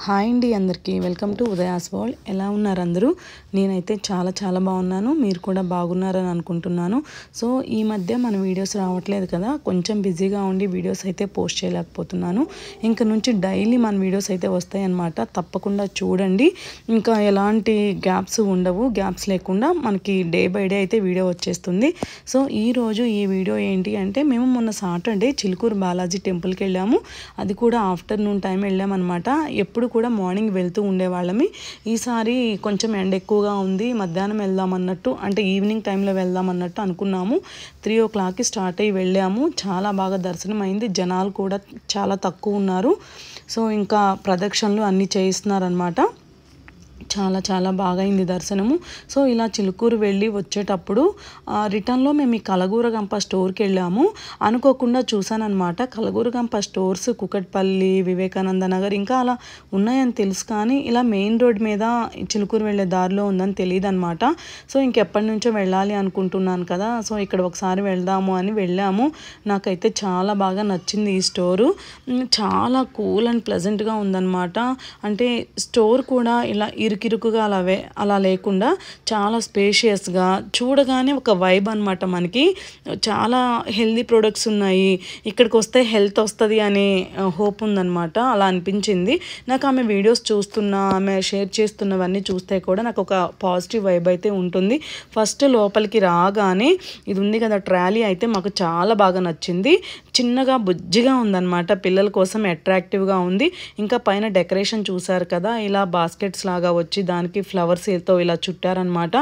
Hi అండి అందరికీ welcome to Udaya's world. ఎలా ఉన్నారు అందరూ? నేనైతే చాలా బాగున్నాను. మీరు కూడా బాగున్నారని అనుకుంటున్నాను. సో ఈ మధ్య మన వీడియోస్ రావట్లేదు కదా, కొంచెం బిజీగా ఉండి వీడియోస్ అయితే పోస్ట్ చేయలేకపోతున్నాను. ఇంక నుంచి డైలీ మన వీడియోస్ అయితే వస్తాయి అన్నమాట. తప్పకుండా చూడండి. ఇంకా ఎలాంటి గ్యాప్స్ ఉండవు. గ్యాప్స్ లేకుండా మనకి డే బై డే అయితే వీడియో వచ్చేస్తుంది. సో ఈరోజు ఈ వీడియో ఏంటి అంటే, మేము మొన్న సాటర్డే చిలుకూరు బాలాజీ టెంపుల్కి వెళ్ళాము. అది కూడా ఆఫ్టర్నూన్ టైం వెళ్ళామన్నమాట. ఎప్పుడు కూడా మార్నింగ్ వెళ్తూ ఉండేవాళ్ళమి. ఈసారి కొంచెం ఎండ ఎక్కువగా ఉంది, మధ్యాహ్నం వెళ్దామన్నట్టు, అంటే ఈవినింగ్ టైంలో వెళ్దామన్నట్టు అనుకున్నాము. 3 o'clockకి స్టార్ట్ అయ్యి వెళ్ళాము. చాలా బాగా దర్శనం అయింది. జనాలు కూడా చాలా తక్కువ ఉన్నారు. సో ఇంకా ప్రదక్షిణలు అన్నీ చేయిస్తున్నారనమాట. చాలా బాగా అయింది దర్శనము. సో ఇలా చిలుకూరు వెళ్ళి వచ్చేటప్పుడు రిటర్న్లో మేము ఈ కలగూరగంప స్టోర్కి వెళ్ళాము. అనుకోకుండా చూసానమాట. కలగూరగంప స్టోర్స్ కుకట్పల్లి, వివేకానంద నగర్ ఇంకా అలా ఉన్నాయని తెలుసు, కానీ ఇలా మెయిన్ రోడ్ మీద చిలుకూరు వెళ్ళే దారిలో ఉందని తెలియదు అనమాట. సో ఇంకెప్పటి నుంచో వెళ్ళాలి అనుకుంటున్నాను కదా, సో ఇక్కడ ఒకసారి వెళ్దాము అని వెళ్ళాము. నాకైతే చాలా బాగా నచ్చింది ఈ స్టోరు. చాలా కూల్ అండ్ ప్లెజెంట్గా ఉందన్నమాట. అంటే స్టోర్ కూడా ఇలా ఇరుకుగా అలా లేకుండా చాలా స్పేషియస్గా, చూడగానే ఒక వైబ్ అనమాట. మనకి చాలా హెల్దీ ప్రొడక్ట్స్ ఉన్నాయి, ఇక్కడికి వస్తే హెల్త్ వస్తుంది అనే హోప్ ఉందన్నమాట. అలా అనిపించింది నాకు. ఆమె వీడియోస్ చూస్తున్నా, ఆమె షేర్ చేస్తున్నవన్నీ చూస్తే కూడా నాకు ఒక పాజిటివ్ వైబ్ అయితే ఉంటుంది. ఫస్ట్ లోపలికి రాగానే ఇది ఉంది కదా ట్రాలీ, అయితే మాకు చాలా బాగా నచ్చింది. చిన్నగా బుజ్జిగా ఉందన్నమాట, పిల్లల కోసం అట్రాక్టివ్గా ఉంది. ఇంకా పైన డెకరేషన్ చూసారు కదా, ఇలా బాస్కెట్స్ లాగా వచ్చి దానికి ఫ్లవర్స్తో ఇలా చుట్టారనమాట.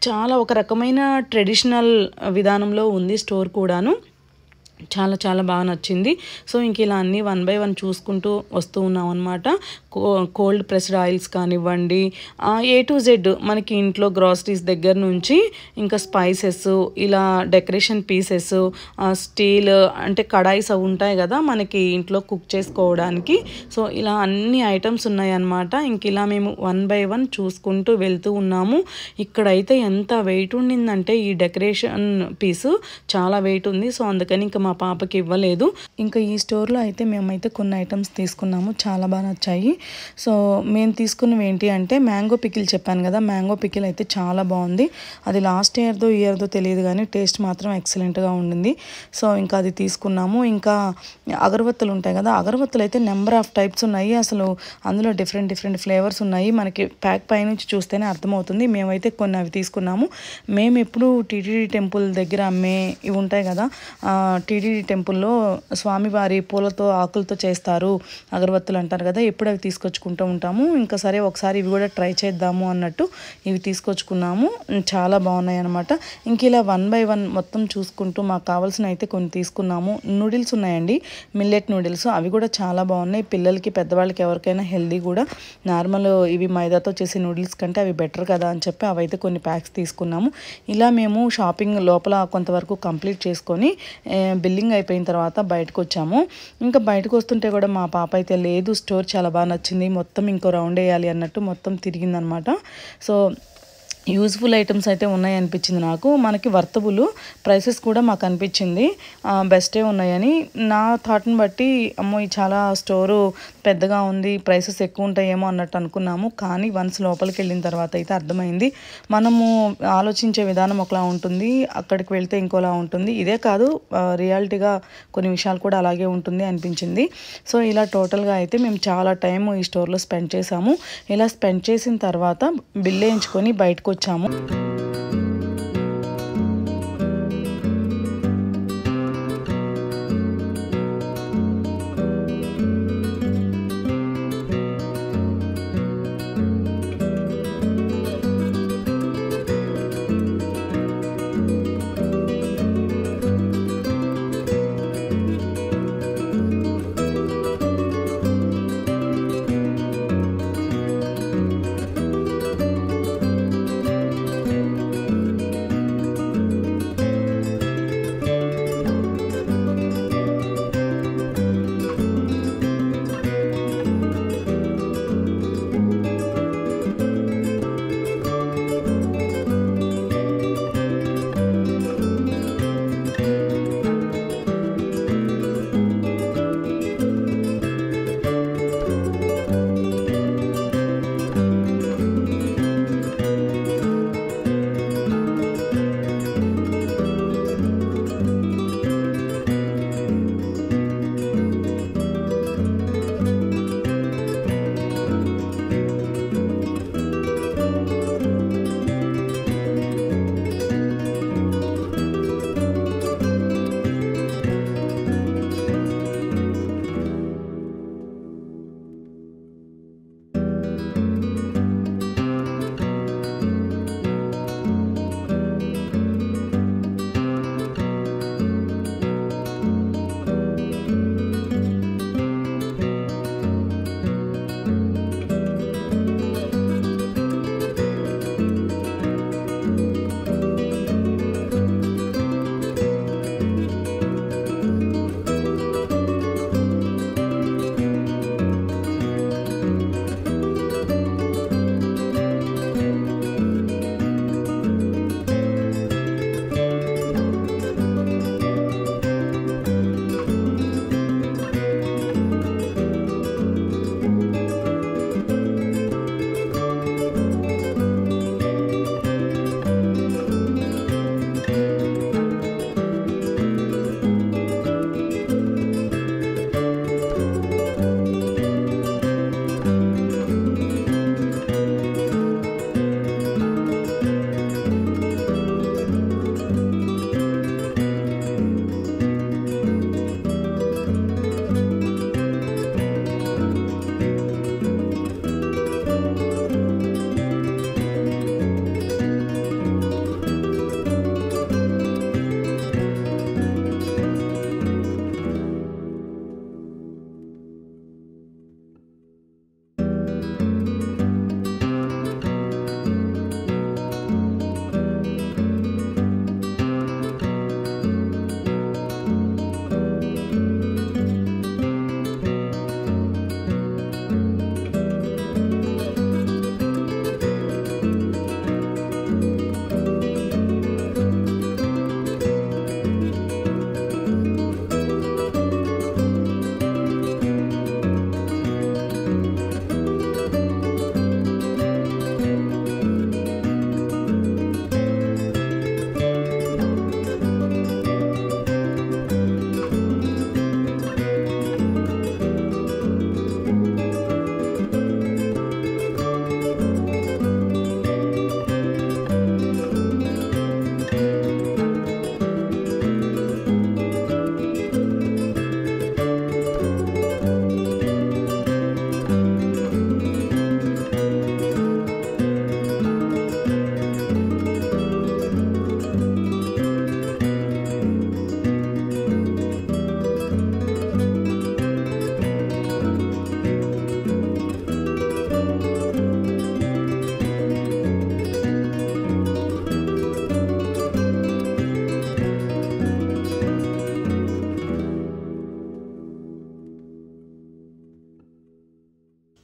చాలా ఒక రకమైన ట్రెడిషనల్ విధానంలో ఉంది స్టోర్ కూడాను. చాలా బాగా నచ్చింది. సో ఇంక ఇలా అన్నీ 1 by 1 చూసుకుంటూ వస్తూ ఉన్నాం అనమాట. కోల్డ్ ప్రెస్డ్ ఆయిల్స్ కానివ్వండి, A to Z మనకి ఇంట్లో గ్రాసరీస్ దగ్గర నుంచి ఇంకా స్పైసెస్, ఇలా డెకరేషన్ పీసెస్, స్టీల్ అంటే కడాయిస్ అవి ఉంటాయి కదా మనకి ఇంట్లో కుక్ చేసుకోవడానికి. సో ఇలా అన్ని ఐటమ్స్ ఉన్నాయన్నమాట. ఇంక ఇలా మేము 1 by 1 చూసుకుంటూ వెళ్తూ ఉన్నాము. ఇక్కడైతే ఎంత వెయిట్ ఉండిందంటే ఈ డెకరేషన్ పీసు చాలా వెయిట్ ఉంది. సో అందుకని ఇంకా మా పాపకి ఇవ్వలేదు. ఇంకా ఈ స్టోర్లో అయితే మేమైతే కొన్ని ఐటమ్స్ తీసుకున్నాము, చాలా బాగా నచ్చాయి. సో మేము తీసుకున్నవి ఏంటి అంటే, మ్యాంగో పికిల్ చెప్పాను కదా, మ్యాంగో పికిల్ అయితే చాలా బాగుంది. అది లాస్ట్ ఇయర్దో తెలియదు కానీ టేస్ట్ మాత్రం ఎక్సలెంట్గా ఉండింది. సో ఇంకా అది తీసుకున్నాము. ఇంకా అగరబత్తులు ఉంటాయి కదా, అగరబత్తులు అయితే నెంబర్ ఆఫ్ టైప్స్ ఉన్నాయి. అసలు అందులో డిఫరెంట్ ఫ్లేవర్స్ ఉన్నాయి. మనకి ప్యాక్ పైనుంచి చూస్తేనే అర్థమవుతుంది. మేమైతే కొన్ని అవి తీసుకున్నాము. మేము ఎప్పుడు టీటీడీ టెంపుల్ దగ్గర అమ్మే ఇవి ఉంటాయి కదా, టీటీడీ టెంపుల్లో స్వామివారి పూలతో ఆకులతో చేస్తారు అగరబత్తులు అంటారు కదా, ఎప్పుడు అవి తీసుకొచ్చుకుంటూ ఉంటాము. ఇంకా సరే ఒకసారి ఇవి కూడా ట్రై చేద్దాము అన్నట్టు ఇవి తీసుకొచ్చుకున్నాము. చాలా బాగున్నాయి అనమాట. ఇంక ఇలా 1 by 1 మొత్తం చూసుకుంటూ మాకు కావాల్సిన అయితే కొన్ని తీసుకున్నాము. నూడిల్స్ ఉన్నాయండి, మిల్లెట్ నూడిల్స్, అవి కూడా చాలా బాగున్నాయి. పిల్లలకి పెద్దవాళ్ళకి ఎవరికైనా హెల్దీ కూడా. నార్మల్ ఇవి మైదాతో చేసే నూడిల్స్ కంటే అవి బెటర్ కదా అని చెప్పి అవైతే కొన్ని ప్యాక్స్ తీసుకున్నాము. ఇలా మేము షాపింగ్ లోపల కొంతవరకు కంప్లీట్ చేసుకొని బిల్లింగ్ అయిపోయిన తర్వాత బయటకు వచ్చాము. ఇంకా బయటకు వస్తుంటే కూడా మా పాప అయితే లేదు, స్టోర్ చాలా బాగా నచ్చింది, మొత్తం ఇంకో రౌండ్ వేయాలి అన్నట్టు మొత్తం తిరిగిందనమాట. సో యూజ్ఫుల్ ఐటమ్స్ అయితే ఉన్నాయి అనిపించింది నాకు. మనకి వర్తబుల్ ప్రైసెస్ కూడా మాకు అనిపించింది బెస్టే ఉన్నాయని. నా థాట్ని బట్టి అమ్మో ఈ చాలా స్టోరు పెద్దగా ఉంది, ప్రైసెస్ ఎక్కువ ఉంటాయేమో అన్నట్టు అనుకున్నాము. కానీ వన్స్ లోపలికి వెళ్ళిన తర్వాత అయితే అర్థమైంది. మనము ఆలోచించే విధానం ఒకలా ఉంటుంది, అక్కడికి వెళ్తే ఇంకోలా ఉంటుంది. ఇదే కాదు, రియాలిటీగా కొన్ని విషయాలు కూడా అలాగే ఉంటుంది అనిపించింది. సో ఇలా టోటల్గా అయితే మేము చాలా టైం ఈ స్టోర్లో స్పెండ్ చేసాము. ఇలా స్పెండ్ చేసిన తర్వాత బిల్ వేయించుకొని బయటకు వచ్చాము.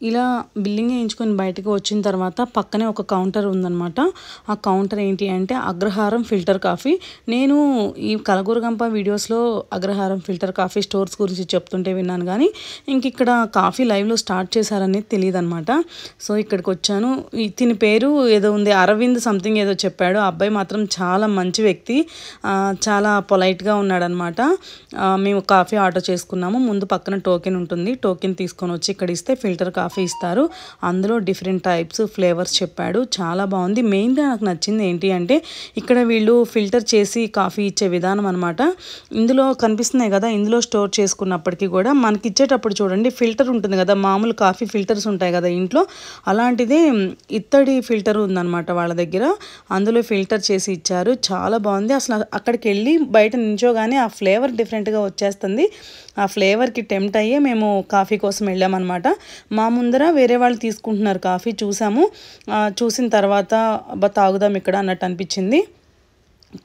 ఇలా బిల్లింగ్ వేయించుకొని బయటకు వచ్చిన తర్వాత పక్కనే ఒక కౌంటర్ ఉందన్నమాట. ఆ కౌంటర్ ఏంటి అంటే అగ్రహారం ఫిల్టర్ కాఫీ. నేను ఈ కలగూరగంప వీడియోస్లో అగ్రహారం ఫిల్టర్ కాఫీ స్టోర్స్ గురించి చెప్తుంటే విన్నాను, కానీ ఇంక ఇక్కడ కాఫీ లైవ్లో స్టార్ట్ చేశారనేది తెలియదు అనమాట. సో ఇక్కడికి వచ్చాను. దీని పేరు ఏదో ఉంది, అరవింద్ సంథింగ్ ఏదో చెప్పాడు. ఆ అబ్బాయి మాత్రం చాలా మంచి వ్యక్తి, చాలా పొలైట్గా ఉన్నాడనమాట. మేము కాఫీ ఆర్డర్ చేసుకున్నాము. ముందు పక్కన టోకెన్ ఉంటుంది, టోకెన్ తీసుకొని వచ్చి ఇక్కడ ఇస్తే ఫిల్టర్ కాఫీ ఇస్తారు. అందులో డిఫరెంట్ టైప్స్ ఫ్లేవర్స్ చెప్పాడు, చాలా బాగుంది. మెయిన్గా నాకు నచ్చింది ఏంటి అంటే ఇక్కడ వీళ్ళు ఫిల్టర్ చేసి కాఫీ ఇచ్చే విధానం అనమాట. ఇందులో కనిపిస్తున్నాయి కదా, ఇందులో స్టోర్ చేసుకున్నప్పటికీ కూడా మనకి ఇచ్చేటప్పుడు చూడండి ఫిల్టర్ ఉంటుంది కదా, మామూలు కాఫీ ఫిల్టర్స్ ఉంటాయి కదా ఇంట్లో, అలాంటిదే ఇత్తడి ఫిల్టర్ ఉందన్నమాట వాళ్ళ దగ్గర. అందులో ఫిల్టర్ చేసి ఇచ్చారు, చాలా బాగుంది. అసలు అక్కడికి వెళ్ళి బయట నించోగానే ఆ ఫ్లేవర్ డిఫరెంట్గా వచ్చేస్తుంది. ఆ ఫ్లేవర్కి టెంప్ట్ అయ్యే మేము కాఫీ కోసం వెళ్ళామన్నమాట. మా ముందర వేరే వాళ్ళు తీసుకుంటున్నారు కాఫీ, చూసాము. చూసిన తర్వాత తాగుదాం ఇక్కడ అన్నట్టు అనిపించింది.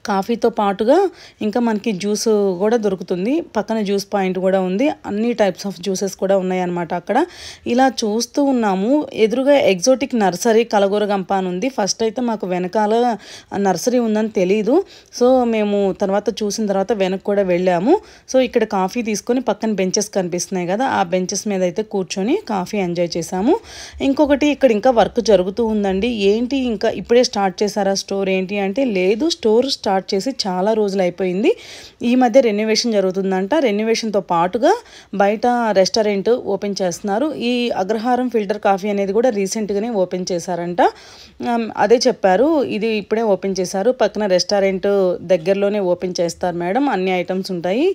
కాఫీతో పాటుగా ఇంకా మనకి జ్యూస్ కూడా దొరుకుతుంది. పక్కన జ్యూస్ పాయింట్ కూడా ఉంది, అన్ని టైప్స్ ఆఫ్ జ్యూసెస్ కూడా ఉన్నాయి అన్నమాట అక్కడ. ఇలా చూస్తూ ఉన్నాము. ఎదురుగా ఎగ్జోటిక్ నర్సరీ కలగూరగంప అని ఉంది. ఫస్ట్ అయితే మాకు వెనకాల నర్సరీ ఉందని తెలీదు. సో మేము తర్వాత చూసిన తర్వాత వెనక్కి కూడా వెళ్ళాము. సో ఇక్కడ కాఫీ తీసుకొని పక్కన బెంచెస్ కనిపిస్తున్నాయి కదా, ఆ బెంచెస్ మీద అయితే కూర్చొని కాఫీ ఎంజాయ్ చేసాము. ఇంకొకటి ఇక్కడ ఇంకా వర్క్ జరుగుతూ ఉందండి. ఏంటి ఇంకా ఇప్పుడే స్టార్ట్ చేశారా స్టోర్ ఏంటి అంటే, లేదు, స్టోర్ స్టార్ట్ చేసి చాలా రోజులు అయిపోయింది. ఈ మధ్య రెన్యువేషన్ జరుగుతుందంట. రెన్యువేషన్తో పాటుగా బయట రెస్టారెంట్ ఓపెన్ చేస్తున్నారు. ఈ అగ్రహారం ఫిల్టర్ కాఫీ అనేది కూడా రీసెంట్గానే ఓపెన్ చేశారంట. అదే చెప్పారు, ఇది ఇప్పుడే ఓపెన్ చేశారు, పక్కన రెస్టారెంట్ దగ్గరలోనే ఓపెన్ చేస్తారు మేడం, అన్ని ఐటమ్స్ ఉంటాయి,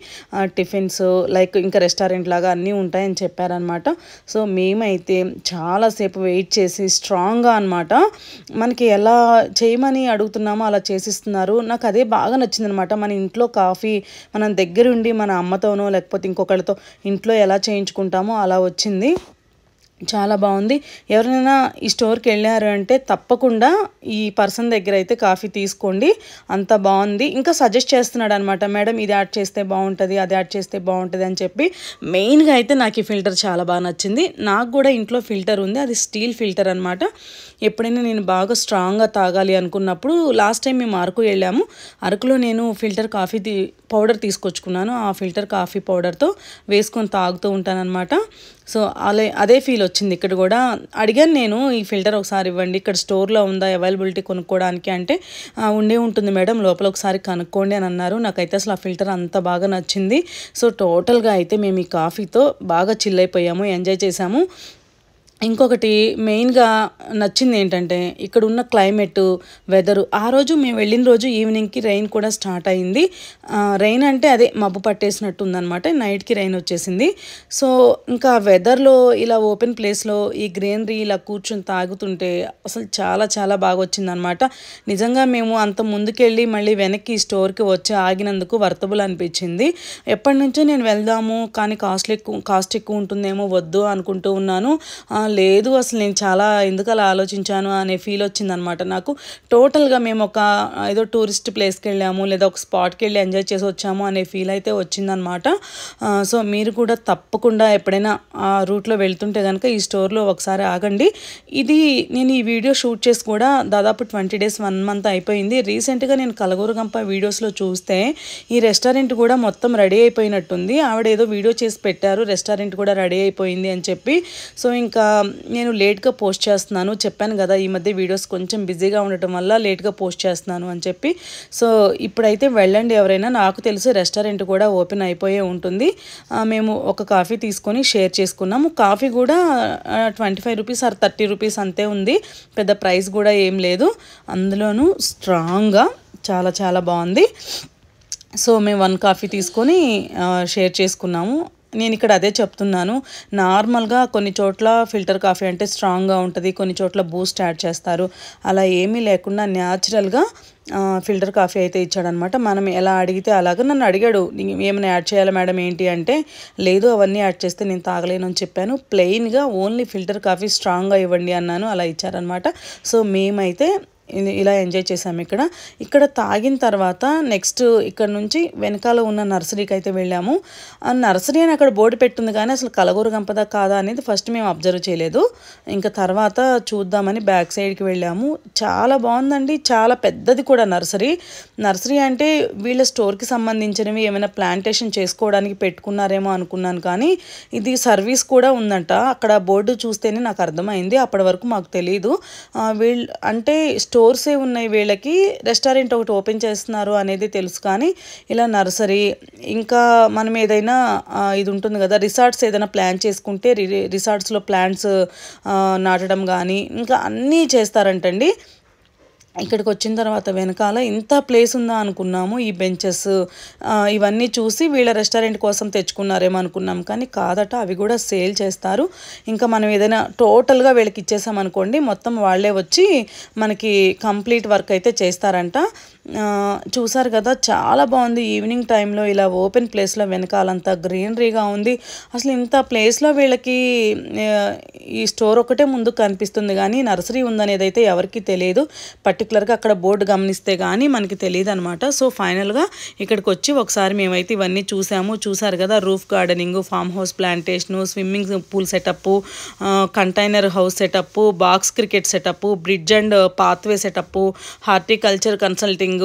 టిఫిన్స్ లైక్ ఇంకా రెస్టారెంట్ లాగా అన్నీ ఉంటాయని చెప్పారనమాట. సో మేమైతే చాలాసేపు వెయిట్ చేసి స్ట్రాంగ్గా అనమాట మనకి ఎలా చేయమని అడుగుతున్నామో అలా చేసిస్తున్నారు. నాకు అదే బాగా నచ్చిందనమాట. మన ఇంట్లో కాఫీ మనం దగ్గరుండి మన అమ్మతోనో లేకపోతే ఇంకొకరితో ఇంట్లో ఎలా చేయించుకుంటామో అలా వచ్చింది. చాలా బాగుంది. ఎవరైనా ఈ స్టోర్కి వెళ్ళారు అంటే తప్పకుండా ఈ పర్సన్ దగ్గర అయితే కాఫీ తీసుకోండి, అంత బాగుంది. ఇంకా సజెస్ట్ చేస్తున్నాడు అనమాట, మేడం ఇది యాడ్ చేస్తే బాగుంటుంది, అది యాడ్ చేస్తే బాగుంటుంది అని చెప్పి. మెయిన్గా అయితే నాకు ఈ ఫిల్టర్ చాలా బాగా నచ్చింది. నాకు కూడా ఇంట్లో ఫిల్టర్ ఉంది, అది స్టీల్ ఫిల్టర్ అనమాట. ఎప్పుడైనా నేను బాగా స్ట్రాంగ్గా తాగాలి అనుకున్నప్పుడు, లాస్ట్ టైం మేము అరకు వెళ్ళాము, అరకులో నేను ఫిల్టర్ కాఫీ పౌడర్ తీసుకొచ్చుకున్నాను. ఆ ఫిల్టర్ కాఫీ పౌడర్తో వేసుకొని తాగుతూ ఉంటానన్నమాట. సో అదే ఫీల్ వచ్చింది ఇక్కడ కూడా. అడిగాను నేను, ఈ ఫిల్టర్ ఒకసారి ఇవ్వండి, ఇక్కడ స్టోర్లో ఉందా అవైలబిలిటీ కొనుక్కోవడానికి అంటే, ఉండే ఉంటుంది మేడం, లోపల ఒకసారి కనుక్కోండి అని అన్నారు. నాకైతే అసలు ఆ ఫిల్టర్ అంత బాగా నచ్చింది. సో టోటల్గా అయితే మేము ఈ కాఫీతో బాగా చిల్ అయిపోయాము, ఎంజాయ్ చేసాము. ఇంకొకటి మెయిన్గా నచ్చింది ఏంటంటే ఇక్కడ ఉన్న క్లైమేటు, వెదరు. ఆ రోజు మేము వెళ్ళిన రోజు ఈవినింగ్కి రెయిన్ కూడా స్టార్ట్ అయింది. రెయిన్ అంటే అదే మబ్బు పట్టేసినట్టు ఉందన్నమాట, నైట్కి రెయిన్ వచ్చేసింది. సో ఇంకా వెదర్లో ఇలా ఓపెన్ ప్లేస్లో ఈ గ్రీనరీ ఇలా కూర్చొని తాగుతుంటే అసలు చాలా చాలా బాగా వచ్చిందనమాట. నిజంగా మేము అంత ముందుకెళ్ళి మళ్ళీ వెనక్కి ఈ స్టోర్కి వచ్చి ఆగినందుకు వర్తబుల్ అనిపించింది. ఎప్పటి నుంచో నేను వెళ్దాము కానీ కాస్ట్ ఎక్కువ ఉంటుందేమో వద్దు అనుకుంటూ ఉన్నాను. లేదు, అసలు నేను చాలా ఎందుకు అలా ఆలోచించాను అనే ఫీల్ వచ్చిందనమాట నాకు. టోటల్గా మేము ఒక ఏదో టూరిస్ట్ ప్లేస్కి వెళ్ళాము లేదా ఒక స్పాట్కి వెళ్ళి ఎంజాయ్ చేసి వచ్చాము అనే ఫీల్ అయితే వచ్చిందనమాట. సో మీరు కూడా తప్పకుండా ఎప్పుడైనా ఆ రూట్లో వెళ్తుంటే కనుక ఈ స్టోర్లో ఒకసారి ఆగండి. ఇది నేను ఈ వీడియో షూట్ చేసి కూడా దాదాపు 20 days 1 month అయిపోయింది. రీసెంట్గా నేను కలగూరగంప వీడియోస్లో చూస్తే ఈ రెస్టారెంట్ కూడా మొత్తం రెడీ అయిపోయినట్టుంది. ఆవిడ ఏదో వీడియో చేసి పెట్టారు, రెస్టారెంట్ కూడా రెడీ అయిపోయింది అని చెప్పి. సో ఇంకా నేను లేట్గా పోస్ట్ చేస్తున్నాను, చెప్పాను కదా ఈ మధ్య వీడియోస్ కొంచెం బిజీగా ఉండటం వల్ల లేట్గా పోస్ట్ చేస్తున్నాను అని చెప్పి. సో ఇప్పుడైతే వెళ్ళండి ఎవరైనా. నాకు తెలిసి రెస్టారెంట్ కూడా ఓపెన్ అయిపోయే ఉంటుంది. మేము ఒక కాఫీ తీసుకొని షేర్ చేసుకున్నాము. కాఫీ కూడా 25 rupees or 30 rupees అంతే ఉంది, పెద్ద ప్రైస్ కూడా ఏం లేదు. అందులోనూ స్ట్రాంగ్గా చాలా చాలా బాగుంది. సో మేము 1 కాఫీ తీసుకొని షేర్ చేసుకున్నాము. నేను ఇక్కడ అదే చెప్తున్నాను, నార్మల్గా కొన్ని చోట్ల ఫిల్టర్ కాఫీ అంటే స్ట్రాంగ్గా ఉంటుంది, కొన్ని చోట్ల బూస్ట్ యాడ్ చేస్తారు. అలా ఏమీ లేకుండా న్యాచురల్గా ఫిల్టర్ కాఫీ అయితే ఇచ్చాడనమాట. మనం ఎలా అడిగితే అలాగా. నన్ను అడిగాడు ఏమైనా యాడ్ చేయాలా మేడం ఏంటి అంటే, లేదు అవన్నీ యాడ్ చేస్తే నేను తాగలేను అని చెప్పాను. ప్లెయిన్గా ఓన్లీ ఫిల్టర్ కాఫీ స్ట్రాంగ్గా ఇవ్వండి అన్నాను, అలా ఇచ్చారనమాట. సో మేమైతే ఇలా ఎంజాయ్ చేసాము ఇక్కడ తాగిన తర్వాత నెక్స్ట్ ఇక్కడ నుంచి వెనకాల ఉన్న నర్సరీకి అయితే వెళ్ళాము. ఆ నర్సరీ అని అక్కడ బోర్డు పెట్టుంది కానీ అసలు కలగూరగంపదా కాదా అనేది ఫస్ట్ మేము అబ్జర్వ్ చేయలేదు. ఇంకా తర్వాత చూద్దామని బ్యాక్ సైడ్కి వెళ్ళాము. చాలా బాగుందండి, చాలా పెద్దది కూడా నర్సరీ అంటే వీళ్ళ స్టోర్కి సంబంధించినవి ఏమైనా ప్లాంటేషన్ చేసుకోవడానికి పెట్టుకున్నారేమో అనుకున్నాను, కానీ ఇది సర్వీస్ కూడా ఉందంట. అక్కడ బోర్డు చూస్తేనే నాకు అర్థమైంది, అప్పటి వరకు మాకు తెలియదు. అంటే స్టోర్సే ఉన్నాయి వీళ్ళకి, రెస్టారెంట్ ఒకటి ఓపెన్ చేస్తున్నారు అనేది తెలుసు, కానీ ఇలా నర్సరీ ఇంకా మనం ఏదైనా ఇది ఉంటుంది కదా రిసార్ట్స్ ఏదైనా ప్లాన్ చేసుకుంటే రిసార్ట్స్లో ప్లాంట్స్ నాటడం కానీ ఇంకా అన్నీ చేస్తారంటండి. ఇక్కడికి వచ్చిన తర్వాత వెనకాల ఇంత ప్లేస్ ఉందా అనుకున్నాము. ఈ బెంచెస్ ఇవన్నీ చూసి వీళ్ళ రెస్టారెంట్ కోసం తెచ్చుకున్నారేమో అనుకున్నాం, కానీ కాదట, అవి కూడా సేల్ చేస్తారు. ఇంకా మనం ఏదైనా టోటల్గా వీళ్ళకి ఇచ్చేసామనుకోండి మొత్తం వాళ్ళే వచ్చి మనకి కంప్లీట్ వర్క్ అయితే చేస్తారంట. చూసారు కదా చాలా బాగుంది. ఈవినింగ్ టైంలో ఇలా ఓపెన్ ప్లేస్లో వెనకాలంతా గ్రీనరీగా ఉంది. అసలు ఇంత ప్లేస్లో వీళ్ళకి ఈ స్టోర్ ఒకటే ముందు కనిపిస్తుంది కానీ నర్సరీ ఉందనేది అయితే ఎవరికి తెలియదు. పర్టికులర్గా అక్కడ బోర్డు గమనిస్తే కానీ మనకి తెలియదు అనమాట. సో ఫైనల్గా ఇక్కడికి వచ్చి ఒకసారి మేమైతే ఇవన్నీ చూసారు కదా, roof gardening, farm house plantation, swimming pool setup, container house setup, box cricket setup, bridge and pathway setup, horticulture consulting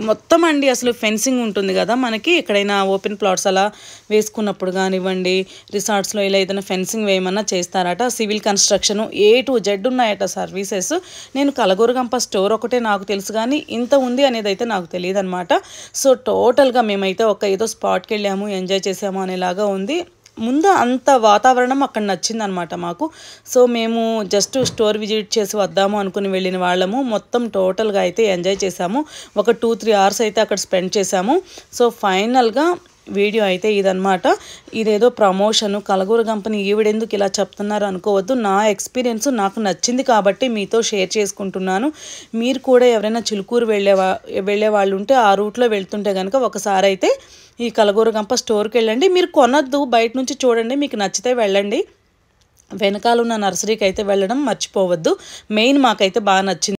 మొత్తం అండి. అసలు ఫెన్సింగ్ ఉంటుంది కదా మనకి ఎక్కడైనా ఓపెన్ ప్లాట్స్ అలా వేసుకున్నప్పుడు కానివ్వండి, రిసార్ట్స్లో ఇలా ఏదైనా ఫెన్సింగ్ వేయమన్నా చేస్తారట. Civil construction A to Z ఉన్నాయట సర్వీసెస్. నేను కలగూరగంప స్టోర్ ఒకటే నాకు తెలుసు కానీ ఇంత ఉంది అనేది అయితే నాకు తెలియదు అనమాట. సో టోటల్గా మేమైతే ఏదో స్పాట్కి వెళ్ళాము, ఎంజాయ్ చేసాము అనేలాగా ఉంది. ముందు అంత వాతావరణం అక్కడ నచ్చిందనమాట మాకు. సో మేము జస్ట్ స్టోర్ విజిట్ చేసి వద్దాము అనుకుని వెళ్ళిన వాళ్ళము. మొత్తం టోటల్గా అయితే ఎంజాయ్ చేసాము. ఒక 2-3 అవర్స్ అయితే అక్కడ స్పెండ్ చేసాము. సో ఫైనల్గా వీడియో అయితే ఇదనమాట. ఇదేదో ప్రమోషను కలగూరగంపని ఈవిడెందుకు ఇలా చెప్తున్నారు అనుకోవద్దు. నా ఎక్స్పీరియన్స్ నాకు నచ్చింది కాబట్టి మీతో షేర్ చేసుకుంటున్నాను. మీరు కూడా ఎవరైనా చిలుకూరు వెళ్ళే వాళ్ళు ఉంటే ఆ రూట్లో వెళ్తుంటే కనుక ఒకసారి అయితే ఈ కలగూరగంప స్టోర్కి వెళ్ళండి. మీరు కొనొద్దు, బయట నుంచి చూడండి, మీకు నచ్చితే వెళ్ళండి. వెనకాల ఉన్న నర్సరీకి అయితే వెళ్ళడం మర్చిపోవద్దు. మెయిన్ మాకైతే బాగా నచ్చింది.